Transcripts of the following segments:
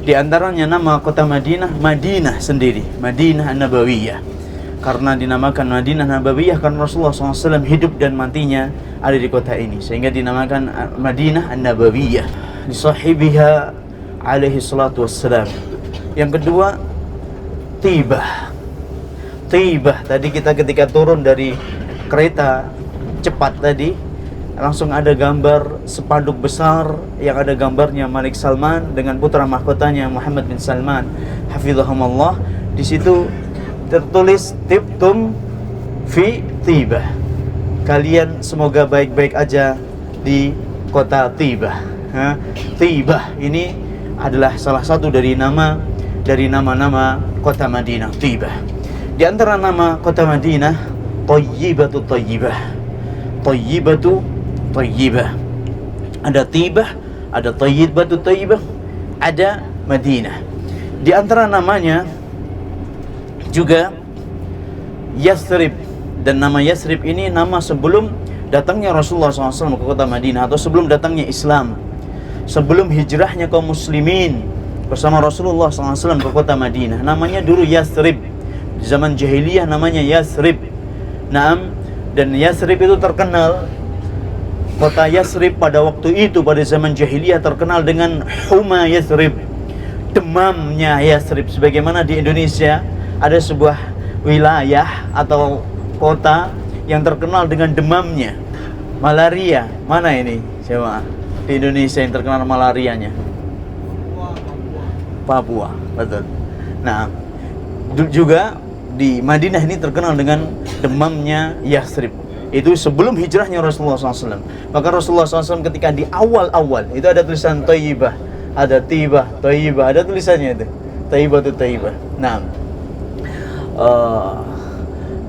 Di antaranya nama kota Madinah, Madinah sendiri, Madinah An-Nabawiyah. Karena dinamakan Madinah Nabawiyah karena Rasulullah SAW hidup dan matinya ada di kota ini, sehingga dinamakan Madinah An-Nabawiyah li sahibiha alaihi salatu wassalam. Yang kedua, Tibah. Tibah tadi kita ketika turun dari kereta cepat tadi, langsung ada gambar spanduk besar yang ada gambarnya Malik Salman dengan putra mahkotanya Muhammad bin Salman hafizahumullah. Di situ tertulis tibtum fi Tibah. Kalian semoga baik-baik aja di kota Tibah. Tibah ini adalah salah satu dari nama-nama kota Madinah, Tibah. Di antara nama kota Madinah, Thayyibatu Thayyibah. Thayyibatu Thayyibah. Ada Tibah, ada Thayyibatu Thayyibah, ada Madinah. Di antara namanya juga Yathrib. Dan nama Yathrib ini nama sebelum datangnya Rasulullah SAW ke kota Madinah, atau sebelum datangnya Islam, sebelum hijrahnya kaum muslimin bersama Rasulullah SAW ke kota Madinah. Namanya dulu Yathrib. Di zaman jahiliyah namanya Yathrib. Naam. Dan Yathrib itu terkenal, kota Yathrib pada waktu itu, pada zaman jahiliyah terkenal dengan Huma Yathrib, demamnya Yathrib. Sebagaimana di Indonesia ada sebuah wilayah atau kota yang terkenal dengan demamnya, malaria. Mana ini coba di Indonesia yang terkenal malarianya? Papua, betul. Nah, juga di Madinah ini terkenal dengan demamnya Yathrib. Itu sebelum hijrahnya Rasulullah SAW. Maka Rasulullah SAW ketika di awal-awal itu ada tulisan Thayyibah, ada Tibah, Thayyibah, ada tulisannya itu Thayyibah itu Thayyibah. Nah,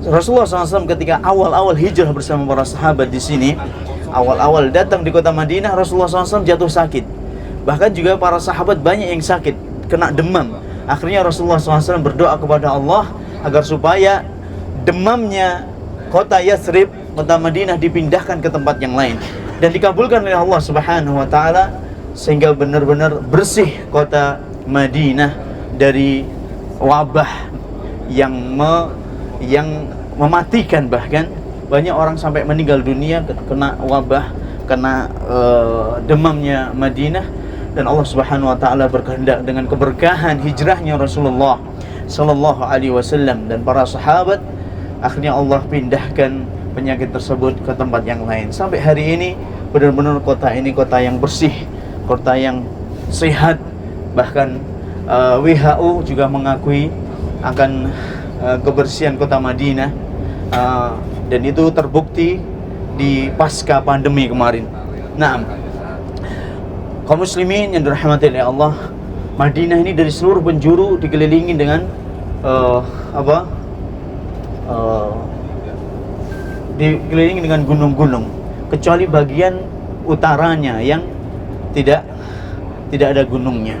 Rasulullah SAW ketika awal-awal hijrah bersama para sahabat di sini, awal-awal datang di kota Madinah, Rasulullah SAW jatuh sakit. Bahkan juga para sahabat banyak yang sakit, kena demam. Akhirnya Rasulullah SAW berdoa kepada Allah agar supaya demamnya kota Yathrib, kota Madinah dipindahkan ke tempat yang lain, dan dikabulkan oleh Allah Subhanahu wa taala sehingga benar-benar bersih kota Madinah dari wabah yang mematikan. Bahkan banyak orang sampai meninggal dunia kena wabah, kena demamnya Madinah. Dan Allah Subhanahu wa taala berkehendak dengan keberkahan hijrahnya Rasulullah sallallahu alaihi wasallam dan para sahabat, akhirnya Allah pindahkan penyakit tersebut ke tempat yang lain. Sampai hari ini benar-benar kota ini kota yang bersih, kota yang sehat. Bahkan WHO juga mengakui akan kebersihan kota Madinah, dan itu terbukti di pasca pandemi kemarin. Nah, kaum muslimin yang dirahmati oleh Allah, Madinah ini dari seluruh penjuru dikelilingi dengan dikelilingi dengan gunung-gunung, kecuali bagian utaranya yang tidak ada gunungnya.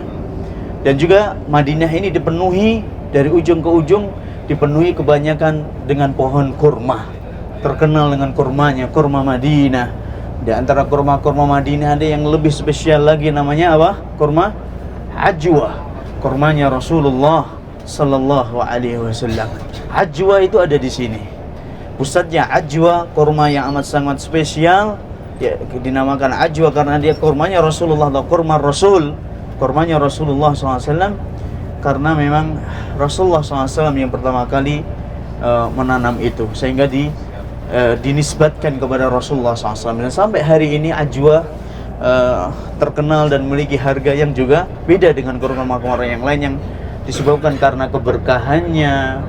Dan juga Madinah ini dipenuhi dari ujung ke ujung, dipenuhi kebanyakan dengan pohon kurma. Terkenal dengan kurmanya, kurma Madinah. Di antara kurma-kurma Madinah ada yang lebih spesial lagi, namanya apa? Kurma Ajwa. Kurmanya Rasulullah sallallahu alaihi wasallam. Ajwa itu ada di sini. Pusatnya Ajwa, kurma yang amat sangat spesial. Ya, dinamakan Ajwa karena dia kurmanya Rasulullah atau kurma Rasul, kurmanya Rasulullah SAW. Karena memang Rasulullah SAW yang pertama kali menanam itu, sehingga dinisbatkan kepada Rasulullah SAW. Dan sampai hari ini Ajwa terkenal dan memiliki harga yang juga beda dengan kurma-kurma yang lain, yang disebabkan karena keberkahannya,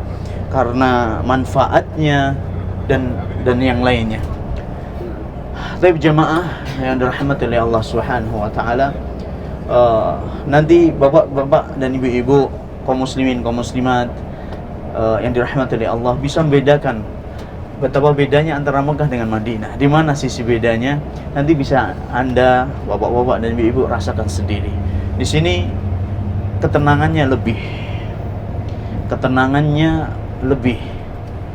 karena manfaatnya, dan yang lainnya. Tapi jemaah yang dirahmati oleh Allah Subhanahu wa taala, nanti bapak-bapak dan ibu-ibu, kaum muslimin, kaum muslimat yang dirahmati oleh Allah bisa membedakan betapa bedanya antara Mekah dengan Madinah. Di mana sisi bedanya? Nanti bisa Anda, bapak-bapak dan ibu-ibu rasakan sendiri. Di sini ketenangannya lebih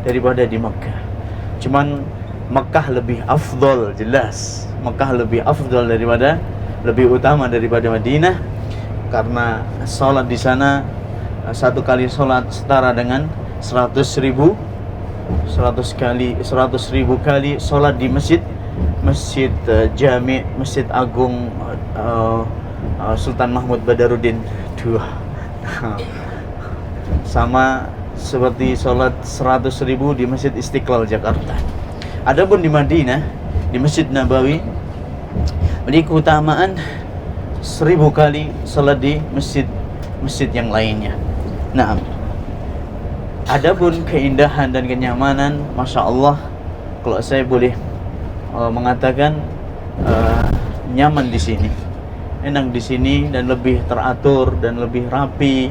daripada di Mekah. Cuman Mekah lebih afdol, jelas. Mekah lebih afdol lebih utama daripada Madinah. karena sholat di sana satu kali sholat setara dengan 100.000 kali sholat di masjid Jami', Masjid Agung Sultan Mahmud Badarudin II. Sama seperti sholat 100.000 di Masjid Istiqlal Jakarta. Adapun di Madinah, di Masjid Nabawi memiliki keutamaan 1000 kali sholat di masjid yang lainnya. Nah, adapun keindahan dan kenyamanan, masya Allah, kalau saya boleh mengatakan nyaman di sini, enak di sini, dan lebih teratur dan lebih rapi.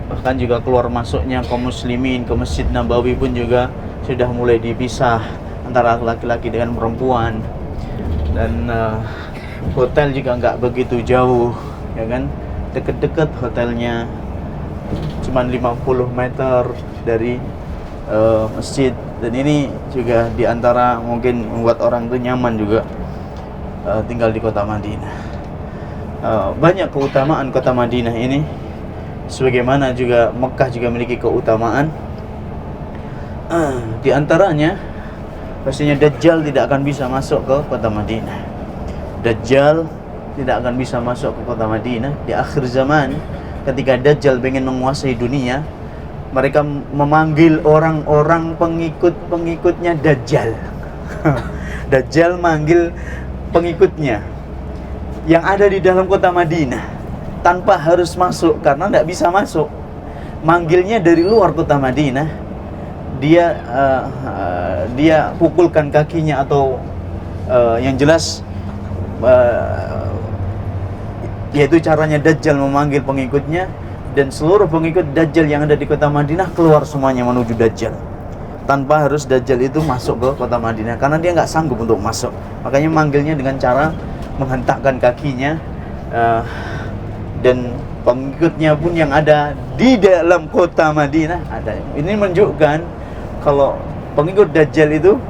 Bahkan juga keluar masuknya kaum muslimin ke Masjid Nabawi pun juga sudah mulai dipisah antara laki-laki dengan perempuan. Dan hotel juga nggak begitu jauh, ya kan, deket-deket hotelnya, cuma 50 meter dari masjid. Dan ini juga diantara mungkin membuat orang itu nyaman juga tinggal di kota Madinah. Banyak keutamaan kota Madinah ini, sebagaimana juga Mekah juga memiliki keutamaan. Di antaranya pastinya Dajjal tidak akan bisa masuk ke kota Madinah. Dajjal tidak akan bisa masuk ke kota Madinah di akhir zaman. Ketika Dajjal ingin menguasai dunia, mereka memanggil orang-orang pengikutnya Dajjal. Dajjal manggil pengikutnya yang ada di dalam kota Madinah tanpa harus masuk, karena tidak bisa masuk. Manggilnya dari luar kota Madinah. Dia pukulkan kakinya, atau yang jelas yaitu caranya Dajjal memanggil pengikutnya, dan seluruh pengikut Dajjal yang ada di kota Madinah keluar semuanya menuju Dajjal, tanpa harus Dajjal itu masuk ke kota Madinah, karena dia nggak sanggup untuk masuk. Makanya manggilnya dengan cara menghentakkan kakinya, dan pengikutnya pun yang ada di dalam kota Madinah ada. Ini menunjukkan kalau pengikut Dajjal itu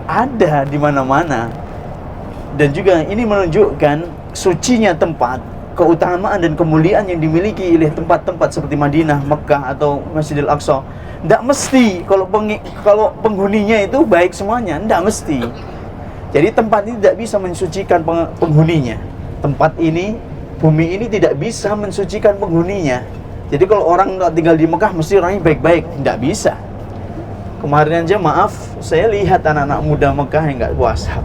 ada di mana-mana. Dan juga ini menunjukkan sucinya tempat, keutamaan dan kemuliaan yang dimiliki oleh tempat-tempat seperti Madinah, Mekah, atau Masjidil Aqsa. Tidak mesti kalau penghuninya itu baik semuanya, tidak mesti. Jadi tempat ini tidak bisa mensucikan penghuninya. Tempat ini, bumi ini tidak bisa mensucikan penghuninya. Jadi kalau orang tinggal di Mekah mesti orangnya baik-baik, tidak bisa. Kemarin aja maaf, saya lihat anak-anak muda Mekah yang nggak puasa.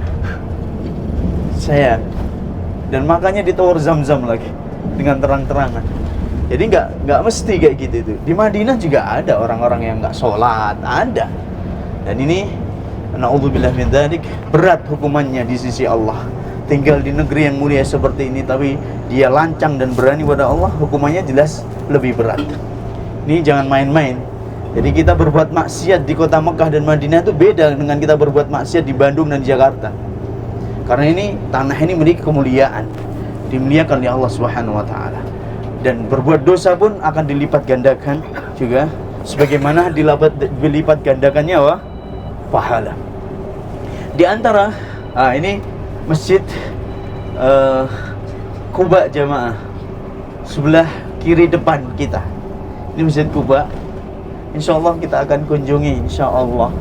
Dan makanya di Tower Zam-Zam lagi dengan terang-terangan. Jadi nggak mesti kayak gitu itu. Di Madinah juga ada orang-orang yang nggak sholat, ada. Dan ini, na'udzubillah min dzalik, berat hukumannya di sisi Allah. Tinggal di negeri yang mulia seperti ini, tapi dia lancang dan berani pada Allah, hukumannya jelas lebih berat. Ini jangan main-main. Jadi kita berbuat maksiat di kota Mekah dan Madinah itu beda dengan kita berbuat maksiat di Bandung dan Jakarta. Karena ini, tanah ini memiliki kemuliaan, dimuliakan oleh Allah Subhanahu wa taala. Dan berbuat dosa pun akan dilipat gandakan juga, sebagaimana dilipat gandakannya pahala. Di antara ini Masjid Quba jamaah, sebelah kiri depan kita. Ini Masjid Quba. Insyaallah kita akan kunjungi, insyaallah.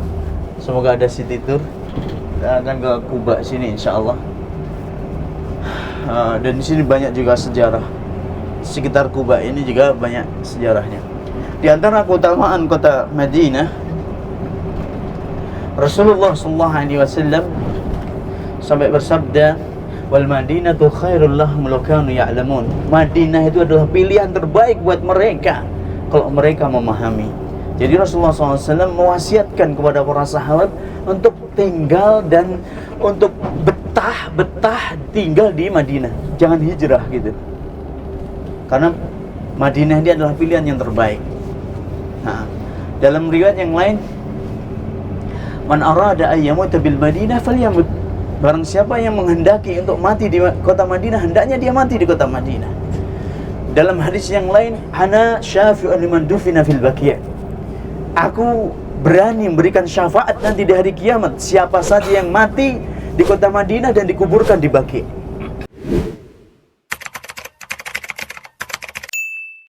Semoga ada city tour. Kita akan ke Quba sini, insyaallah. Dan di sini banyak juga sejarah. Sekitar Quba ini juga banyak sejarahnya. Di antara keutamaan kota Madinah, Rasulullah SAW sampai bersabda, wal Madinatu khairul lahum law kanu ya'lamun. Madinah itu adalah pilihan terbaik buat mereka kalau mereka memahami. Jadi Rasulullah SAW mewasiatkan kepada para sahabat untuk tinggal dan untuk betah tinggal di Madinah, jangan hijrah gitu. Karena Madinah ini adalah pilihan yang terbaik. Nah, dalam riwayat yang lain, man arada ayyamuta bil Madinah falyamut. Barang siapa yang menghendaki untuk mati di kota Madinah, hendaknya dia mati di kota Madinah. Dalam hadis yang lain, ana syafi'un liman dufina fil baqi'. Aku berani memberikan syafaat nanti di hari kiamat siapa saja yang mati di kota Madinah dan dikuburkan di Baqi'.